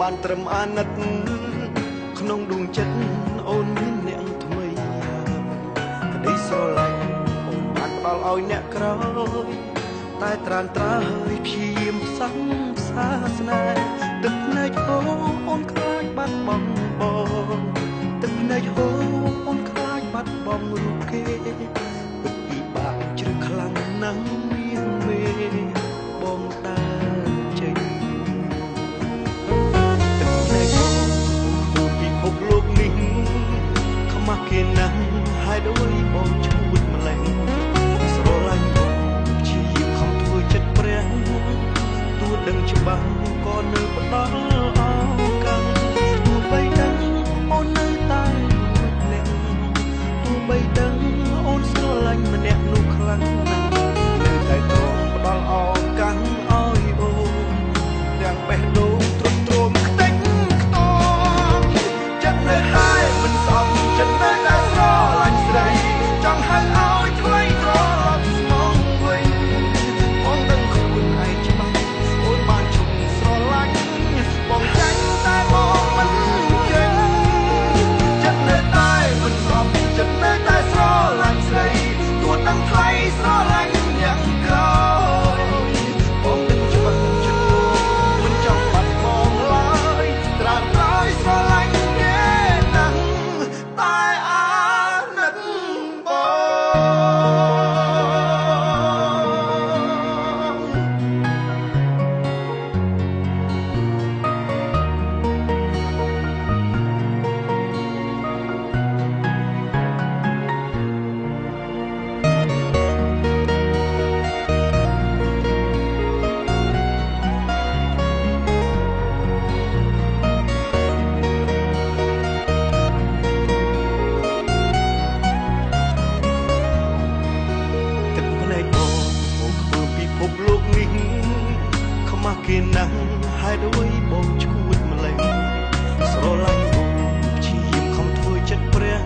បានត្រឹមអាណិតក្នុងដួងចិត្តអូនមានអ្នកថ្មីក្តីស្រឡាញ់អូនបានផ្ដល់ឲ្យអ្នកក្រោយតែត្រានត្រើយព្យាយាមផ្សងផ្សាស្នេហ៍ទឹកភ្នែកហូរអូនខ្លាចបាត់បង់បងទឹកភ្នែកហូរអូនខ្លាចបាត់បង់រូបគេពិតពិបាកជ្រឹះខ្លាំងណាស់មានមេបងដើរចេញទឹកភ្នែកហូរពិភពលោកនេះខ្មាស់គេណាស់ហើយដូចបងឈួតម្លេះស្រឡាញ់បងជាយាមខំធ្វើចិត្តព្រះទោះដឹងច្បាស់ក៏នៅផ្ដល់ឱកាសទោះបីដឹងអូននៅតែមួយអ្នកទោះបីដឹងអូនស្រឡាញ់ម្នាក់នោះខ្លាំងណាស់នៅតែទ្រាំផ្ដល់ឱកាសឲ្យអូនទាំងបេះដូងទ្រុឌទ្រោមខ្ទេចខ្ទាំចិត្តនៅហើយមិនស្អប់ចិត្តនៅតែស្រឡាញ់ស្រីចង់ហៅឲ្យថ្លៃត្រឡប់ស្មងវិញបងដឹងខ្លួនឯងច្បាស់អូនបានជុំស្រឡាញ់បងចាញ់តែបងមិនចេញចិត្តនៅតែមិនស្អប់ចិត្តនៅតែស្រឡាញ់ស្រីទោះដឹងថ្លៃស្រឡាញ់យ៉ាងក្រោយបងដឹងច្បាស់ចិត្តមិនចង់បាត់បង់ឡើយត្រាត្រើយស្រឡាញ់គេណាស់តែអាណិតបងទឹកភ្នែកបងមកធ្វើពិភពលោកនេះខ្មាស់គេណាស់ហើយដូចបងឈួតម្លេះស្រឡាញ់បងព្យាយាមខំធ្វើចិត្តព្រះ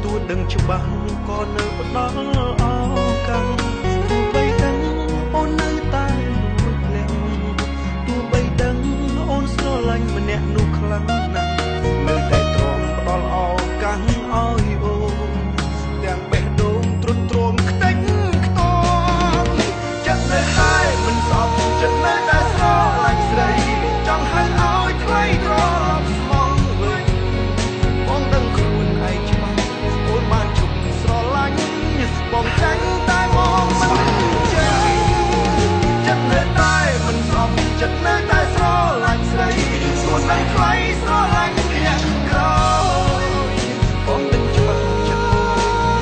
ទោះដឹងច្បាស់ក៏នៅផ្ដល់ឱកាសទោះបីដឹងអូននៅតែមួយភ្លែងទោះបីដឹងអូនស្រឡាញ់ម្នាក់នោះខ្លាំងណាស់នៅតែទ្រាំផ្ដល់ឱកាសឲ្យអូនទាំងបេះដូងទ្រុឌទ្រោមខ្ទេចខ្ទាំចិត្តនៅហើយមិនស្អប់ចិត្តនៅតែស្រឡាញ់ស្រីចង់ហៅឲ្យថ្លៃត្រឡប់ស្មងវិញបងដឹងខ្លួនឯងច្បាស់អូនបានជុំស្រឡាញ់បងចាញ់តែបងមិនចេញចិត្តនៅតែមិនស្អប់ចិត្តនៅតែស្រឡាញ់ស្រីទោះដឹងថ្លៃស្រឡាញ់អ្នកក្រោយបងដឹងច្បាស់ចិត្ត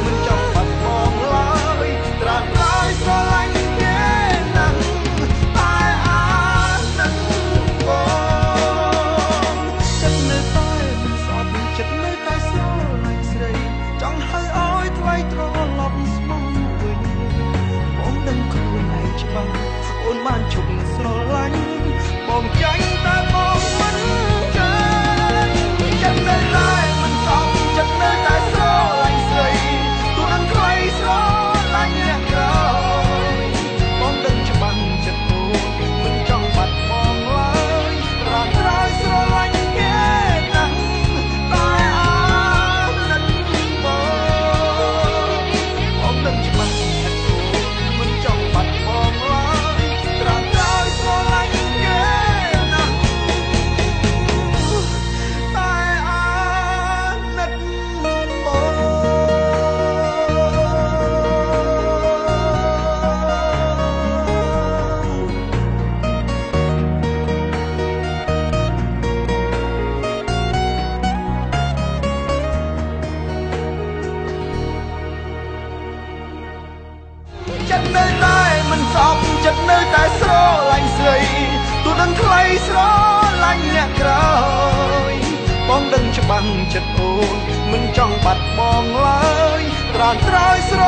មិនចង់បាត់បង់ឡើយត្រាត្រើយស្រឡាញ់គេណាស់តែអាណិតបងចិត្តនៅតែមិនស្អប់ចិត្តនៅតែស្រឡាញ់ស្រីចង់ហៅឲ្យថ្លៃត្រឡប់ស្មងវិញបងដឹងខ្លួនឯងច្បាស់អូនបានជុំស្រឡាញ់បងចាញ់តែបងមិនចាញ់ចិត្តនៅតែមិនស្អប់ចិត្តនៅតែស្រឡាញ់ស្រីទោះដឹងថ្លៃស្រឡាញ់អ្នកក្រោយបងដឹងច្បាស់ចិត្តអូនមិនចង់បាត់បង់ឡើយត្រាត្រើយស្រឡាញ់គេណាស់តែអាណិតបងដឹងច្បាស់ចិត្តអូនមិនចង់បាត់បង់ឡើយត្រាត្រើយស្រឡាញ់គេណាស់តែអាណិតបង ចិត្តនៅតែមិនស្អប់ចិត្តនៅតែស្រឡាញ់ស្រីទោះដឹងថ្លៃស្រឡាញ់អ្នកក្រោយបងដឹងច្បាស់ចិត្តអូនមិនចង់បាត់បង់ឡើយត្រានត្រើយស្រ